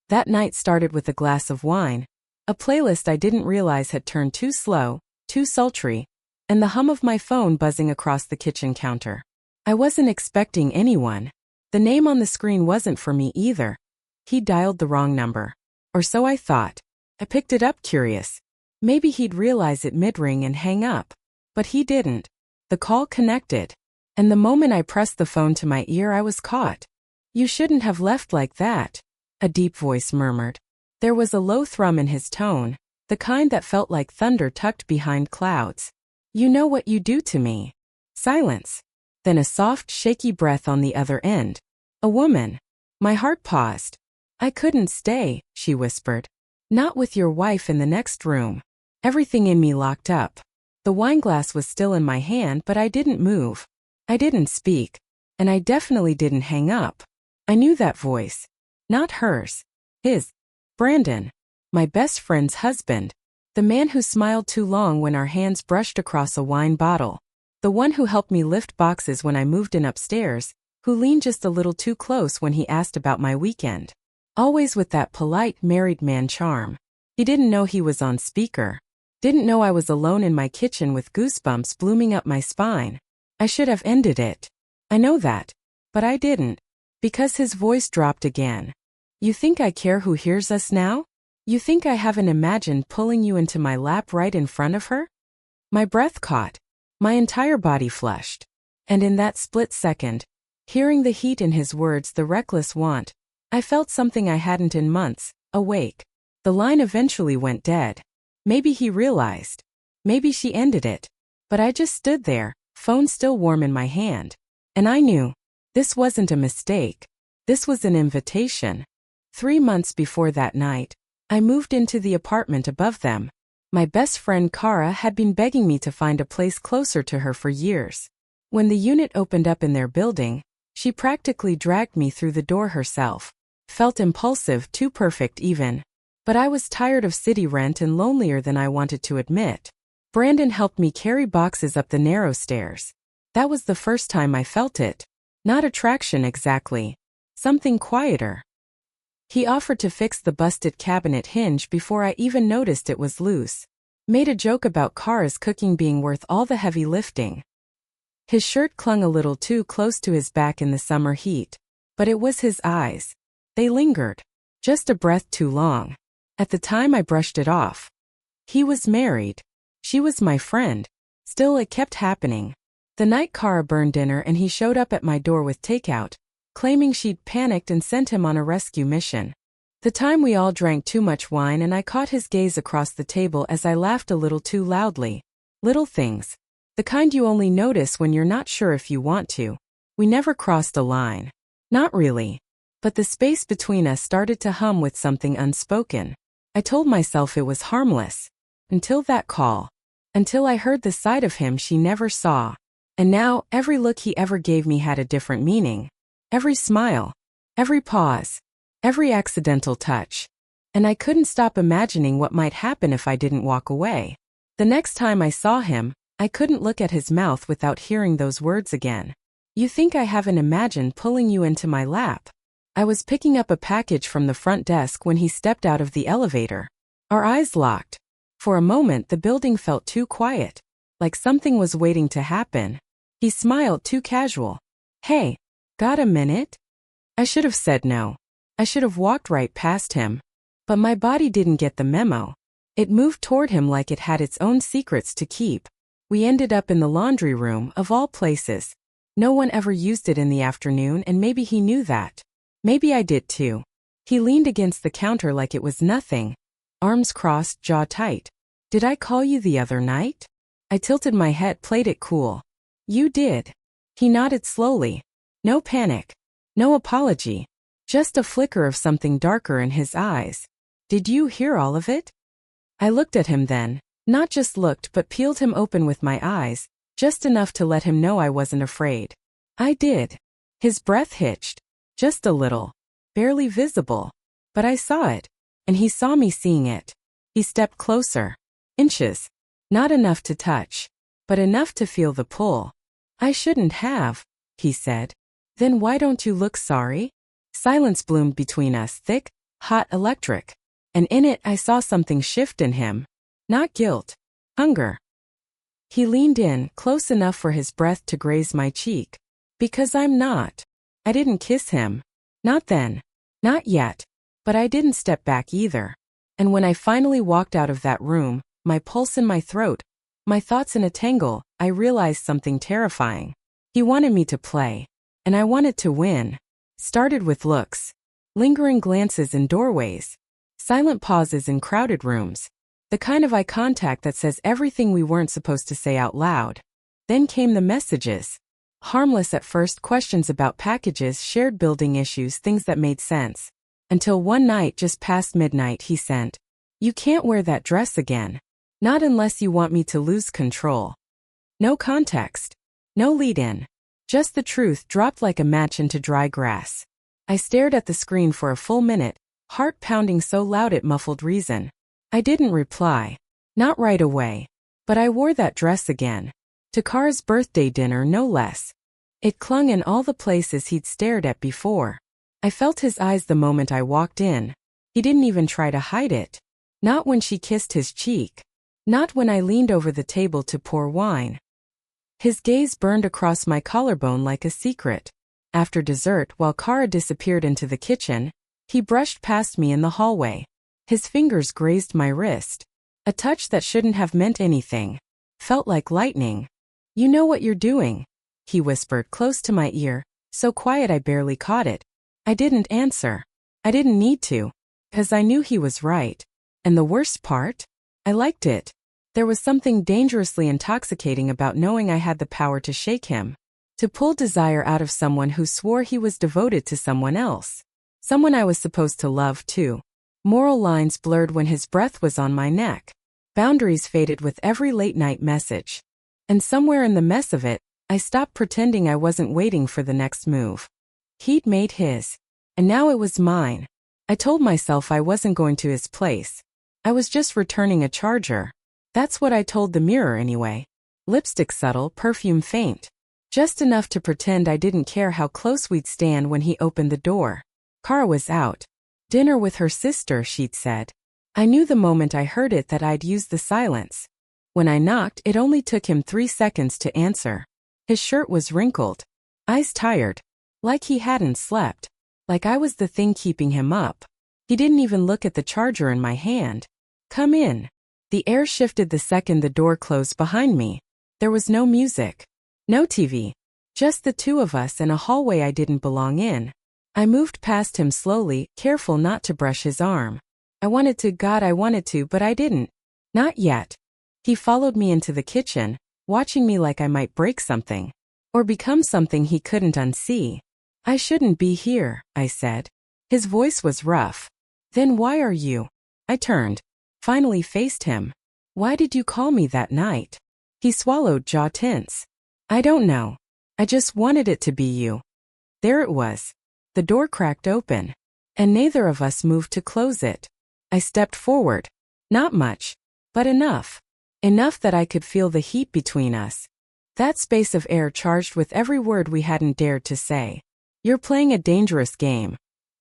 That night started with a glass of wine, a playlist I didn't realize had turned too slow, too sultry, and the hum of my phone buzzing across the kitchen counter. I wasn't expecting anyone. The name on the screen wasn't for me either. He dialed the wrong number. Or so I thought. I picked it up curious. Maybe he'd realize it mid-ring and hang up. But he didn't. The call connected. And the moment I pressed the phone to my ear, I was caught. "You shouldn't have left like that," a deep voice murmured. There was a low thrum in his tone, the kind that felt like thunder tucked behind clouds. "You know what you do to me." Silence. Then a soft, shaky breath on the other end. A woman. My heart paused. "I couldn't stay," she whispered. "Not with your wife in the next room." Everything in me locked up. The wineglass was still in my hand, but I didn't move. I didn't speak. And I definitely didn't hang up. I knew that voice. Not hers. His. Brandon. My best friend's husband. The man who smiled too long when our hands brushed across a wine bottle. The one who helped me lift boxes when I moved in upstairs, who leaned just a little too close when he asked about my weekend. Always with that polite married man charm. He didn't know he was on speaker. Didn't know I was alone in my kitchen with goosebumps blooming up my spine. I should have ended it. I know that. But I didn't. Because his voice dropped again. "You think I care who hears us now? You think I haven't imagined pulling you into my lap right in front of her?" My breath caught. My entire body flushed. And in that split second, hearing the heat in his words, the reckless want, I felt something I hadn't in months, awake. The line eventually went dead. Maybe he realized. Maybe she ended it. But I just stood there, phone still warm in my hand. And I knew. This wasn't a mistake. This was an invitation. 3 months before that night, I moved into the apartment above them. My best friend Kara had been begging me to find a place closer to her for years. When the unit opened up in their building, she practically dragged me through the door herself. Felt impulsive, too perfect even. But I was tired of city rent and lonelier than I wanted to admit. Brandon helped me carry boxes up the narrow stairs. That was the first time I felt it. Not attraction exactly. Something quieter. He offered to fix the busted cabinet hinge before I even noticed it was loose. Made a joke about Kara's cooking being worth all the heavy lifting. His shirt clung a little too close to his back in the summer heat. But it was his eyes. They lingered. Just a breath too long. At the time I brushed it off. He was married. She was my friend. Still it kept happening. The night Kara burned dinner and he showed up at my door with takeout, claiming she'd panicked and sent him on a rescue mission. The time we all drank too much wine and I caught his gaze across the table as I laughed a little too loudly. Little things. The kind you only notice when you're not sure if you want to. We never crossed a line. Not really. But the space between us started to hum with something unspoken. I told myself it was harmless. Until that call. Until I heard the side of him she never saw. And now, every look he ever gave me had a different meaning. Every smile. Every pause. Every accidental touch. And I couldn't stop imagining what might happen if I didn't walk away. The next time I saw him, I couldn't look at his mouth without hearing those words again. "You think I haven't imagined pulling you into my lap?" I was picking up a package from the front desk when he stepped out of the elevator. Our eyes locked. For a moment the building felt too quiet. Like something was waiting to happen. He smiled too casual. "Hey, got a minute?" I should have said no. I should have walked right past him. But my body didn't get the memo. It moved toward him like it had its own secrets to keep. We ended up in the laundry room, of all places. No one ever used it in the afternoon, and maybe he knew that. Maybe I did too. He leaned against the counter like it was nothing. Arms crossed, jaw tight. "Did I call you the other night?" I tilted my head, played it cool. "You did." He nodded slowly. No panic. No apology. Just a flicker of something darker in his eyes. "Did you hear all of it?" I looked at him then. Not just looked but peeled him open with my eyes, just enough to let him know I wasn't afraid. I did. His breath hitched. Just a little. Barely visible. But I saw it. And he saw me seeing it. He stepped closer. Inches. Not enough to touch. But enough to feel the pull. "I shouldn't have," he said. "Then why don't you look sorry?" Silence bloomed between us, thick, hot, electric. And in it I saw something shift in him. Not guilt. Hunger. He leaned in, close enough for his breath to graze my cheek. Because I'm not. I didn't kiss him. Not then. Not yet. But I didn't step back either. And when I finally walked out of that room, my pulse in my throat, my thoughts in a tangle, I realized something terrifying. He wanted me to play. And I wanted to win. Started with looks. Lingering glances in doorways. Silent pauses in crowded rooms. The kind of eye contact that says everything we weren't supposed to say out loud. Then came the messages. Harmless at first, questions about packages, shared building issues, things that made sense. Until one night just past midnight he sent, "You can't wear that dress again. Not unless you want me to lose control." No context. No lead-in. Just the truth dropped like a match into dry grass. I stared at the screen for a full minute, heart pounding so loud it muffled reason. I didn't reply. Not right away. But I wore that dress again. To Kara's birthday dinner, no less. It clung in all the places he'd stared at before. I felt his eyes the moment I walked in. He didn't even try to hide it. Not when she kissed his cheek. Not when I leaned over the table to pour wine. His gaze burned across my collarbone like a secret. After dessert, while Kara disappeared into the kitchen, he brushed past me in the hallway. His fingers grazed my wrist. A touch that shouldn't have meant anything. Felt like lightning. "You know what you're doing," he whispered close to my ear, so quiet I barely caught it. I didn't answer. I didn't need to. 'Cause I knew he was right. And the worst part? I liked it. There was something dangerously intoxicating about knowing I had the power to shake him. To pull desire out of someone who swore he was devoted to someone else. Someone I was supposed to love too. Moral lines blurred when his breath was on my neck. Boundaries faded with every late-night message. And somewhere in the mess of it, I stopped pretending I wasn't waiting for the next move. He'd made his. And now it was mine. I told myself I wasn't going to his place. I was just returning a charger. That's what I told the mirror anyway. Lipstick subtle, perfume faint. Just enough to pretend I didn't care how close we'd stand when he opened the door. Kara was out. Dinner with her sister, she'd said. I knew the moment I heard it that I'd use the silence. When I knocked, it only took him 3 seconds to answer. His shirt was wrinkled. Eyes tired. Like he hadn't slept. Like I was the thing keeping him up. He didn't even look at the charger in my hand. "Come in." The air shifted the second the door closed behind me. There was no music. No TV. Just the two of us in a hallway I didn't belong in. I moved past him slowly, careful not to brush his arm. I wanted to, but I didn't. Not yet. He followed me into the kitchen, watching me like I might break something. Or become something he couldn't unsee. "I shouldn't be here," I said. His voice was rough. "Then why are you?" I turned. Finally faced him. "Why did you call me that night?" He swallowed, jaw tense. "I don't know. I just wanted it to be you." There it was. The door cracked open. And neither of us moved to close it. I stepped forward. Not much. But enough. Enough that I could feel the heat between us. That space of air charged with every word we hadn't dared to say. "You're playing a dangerous game,"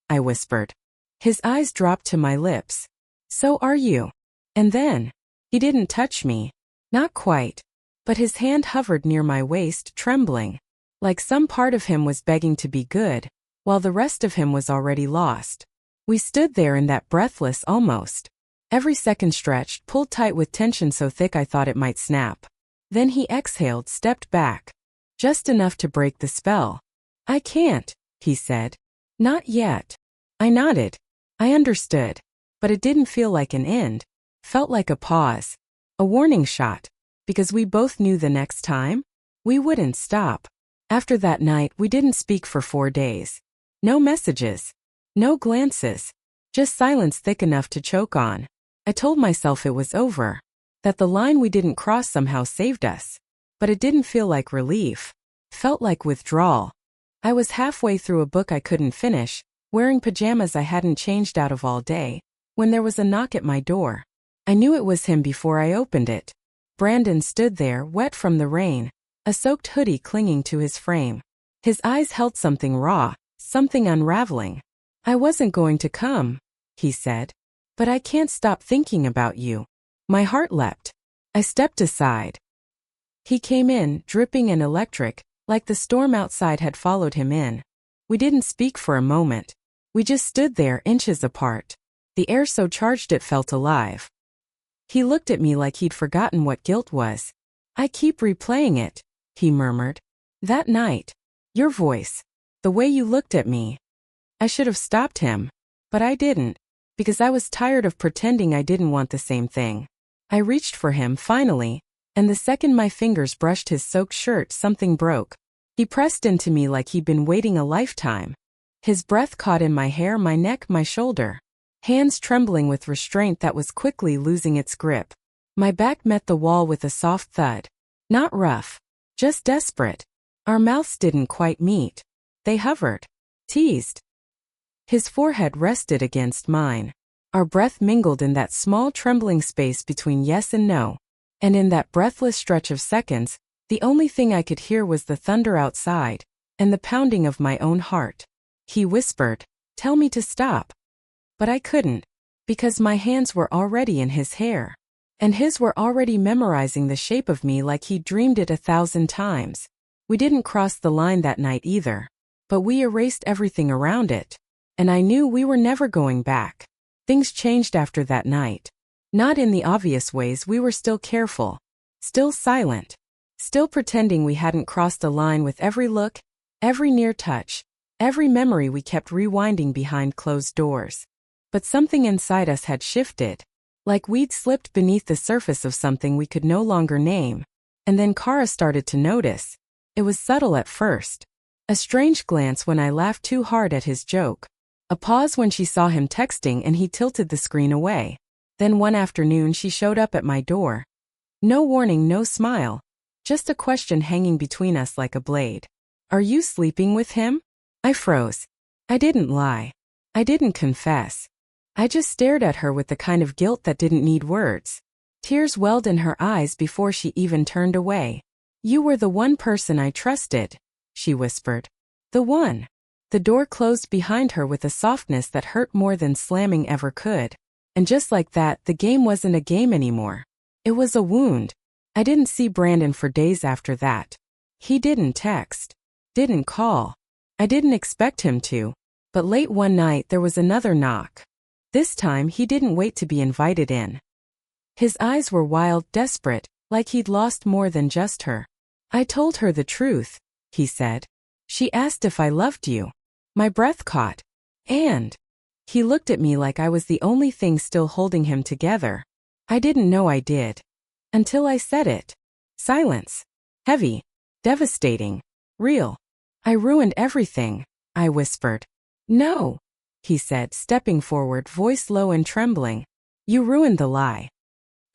I whispered. His eyes dropped to my lips. "So are you." And then, he didn't touch me. Not quite. But his hand hovered near my waist, trembling. Like some part of him was begging to be good, while the rest of him was already lost. We stood there in that breathless almost. Every second stretched, pulled tight with tension so thick I thought it might snap. Then he exhaled, stepped back. Just enough to break the spell. "I can't," he said. "Not yet." I nodded. I understood. But it didn't feel like an end. Felt like a pause. A warning shot. Because we both knew the next time, we wouldn't stop. After that night, we didn't speak for 4 days. No messages. No glances. Just silence thick enough to choke on. I told myself it was over. That the line we didn't cross somehow saved us. But it didn't feel like relief. Felt like withdrawal. I was halfway through a book I couldn't finish, wearing pajamas I hadn't changed out of all day, when there was a knock at my door. I knew it was him before I opened it. Brandon stood there, wet from the rain, a soaked hoodie clinging to his frame. His eyes held something raw, something unraveling. "I wasn't going to come," he said. But I can't stop thinking about you. My heart leapt. I stepped aside. He came in, dripping and electric, like the storm outside had followed him in. We didn't speak for a moment. We just stood there, inches apart. The air so charged it felt alive. He looked at me like he'd forgotten what guilt was. I keep replaying it, he murmured. That night. Your voice. The way you looked at me. I should have stopped him. But I didn't. Because I was tired of pretending I didn't want the same thing. I reached for him finally, and the second my fingers brushed his soaked shirt, something broke. He pressed into me like he'd been waiting a lifetime. His breath caught in my hair, my neck, my shoulder. Hands trembling with restraint that was quickly losing its grip. My back met the wall with a soft thud. Not rough. Just desperate. Our mouths didn't quite meet. They hovered. Teased. His forehead rested against mine. Our breath mingled in that small trembling space between yes and no. And in that breathless stretch of seconds, the only thing I could hear was the thunder outside, and the pounding of my own heart. He whispered, "Tell me to stop." But I couldn't, because my hands were already in his hair. And his were already memorizing the shape of me like he'd dreamed it 1,000 times. We didn't cross the line that night either. But we erased everything around it. And I knew we were never going back. Things changed after that night. Not in the obvious ways. We were still careful. Still silent. Still pretending we hadn't crossed a line with every look, every near touch, every memory we kept rewinding behind closed doors. But something inside us had shifted. Like we'd slipped beneath the surface of something we could no longer name. And then Kara started to notice. It was subtle at first. A strange glance when I laughed too hard at his joke. A pause when she saw him texting and he tilted the screen away. Then one afternoon she showed up at my door. No warning, no smile. Just a question hanging between us like a blade. "Are you sleeping with him?" I froze. I didn't lie. I didn't confess. I just stared at her with the kind of guilt that didn't need words. Tears welled in her eyes before she even turned away. "You were the one person I trusted," she whispered. "The one." The door closed behind her with a softness that hurt more than slamming ever could. And just like that, the game wasn't a game anymore. It was a wound. I didn't see Brandon for days after that. He didn't text. Didn't call. I didn't expect him to. But late one night there was another knock. This time he didn't wait to be invited in. His eyes were wild, desperate, like he'd lost more than just her. "I told her the truth," he said. "She asked if I loved you." My breath caught. And he looked at me like I was the only thing still holding him together. I didn't know I did. Until I said it. Silence. Heavy. Devastating. Real. "I ruined everything," I whispered. "No," he said, stepping forward, voice low and trembling. "You ruined the lie."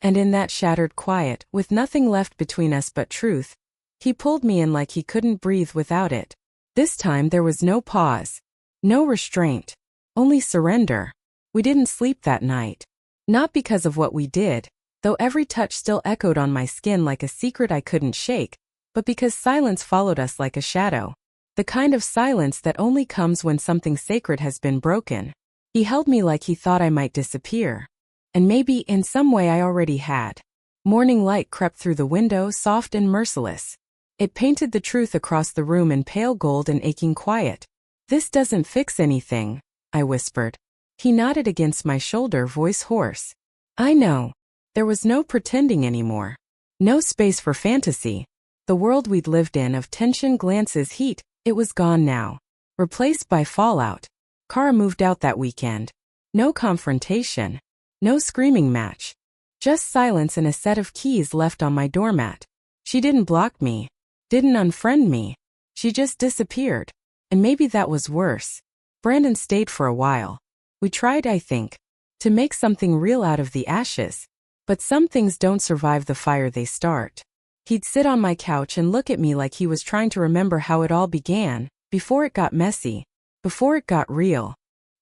And in that shattered quiet, with nothing left between us but truth, he pulled me in like he couldn't breathe without it. This time there was no pause. No restraint. Only surrender. We didn't sleep that night. Not because of what we did, though every touch still echoed on my skin like a secret I couldn't shake, but because silence followed us like a shadow. The kind of silence that only comes when something sacred has been broken. He held me like he thought I might disappear. And maybe in some way I already had. Morning light crept through the window, soft and merciless. It painted the truth across the room in pale gold and aching quiet. "This doesn't fix anything," I whispered. He nodded against my shoulder, voice hoarse. "I know." There was no pretending anymore. No space for fantasy. The world we'd lived in of tension, glances, heat, it was gone now. Replaced by fallout. Kara moved out that weekend. No confrontation. No screaming match. Just silence and a set of keys left on my doormat. She didn't block me. Didn't unfriend me. She just disappeared. And maybe that was worse. Brandon stayed for a while. We tried, I think, to make something real out of the ashes. But some things don't survive the fire they start. He'd sit on my couch and look at me like he was trying to remember how it all began, before it got messy, before it got real.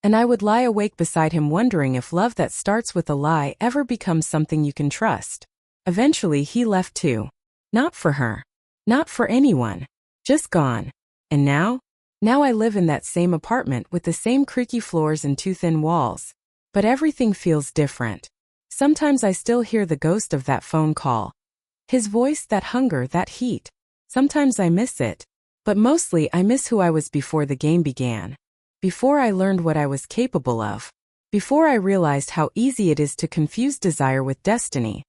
And I would lie awake beside him wondering if love that starts with a lie ever becomes something you can trust. Eventually he left too. Not for her. Not for anyone. Just gone. And now? Now I live in that same apartment with the same creaky floors and too thin walls. But everything feels different. Sometimes I still hear the ghost of that phone call. His voice, that hunger, that heat. Sometimes I miss it. But mostly I miss who I was before the game began. Before I learned what I was capable of. Before I realized how easy it is to confuse desire with destiny.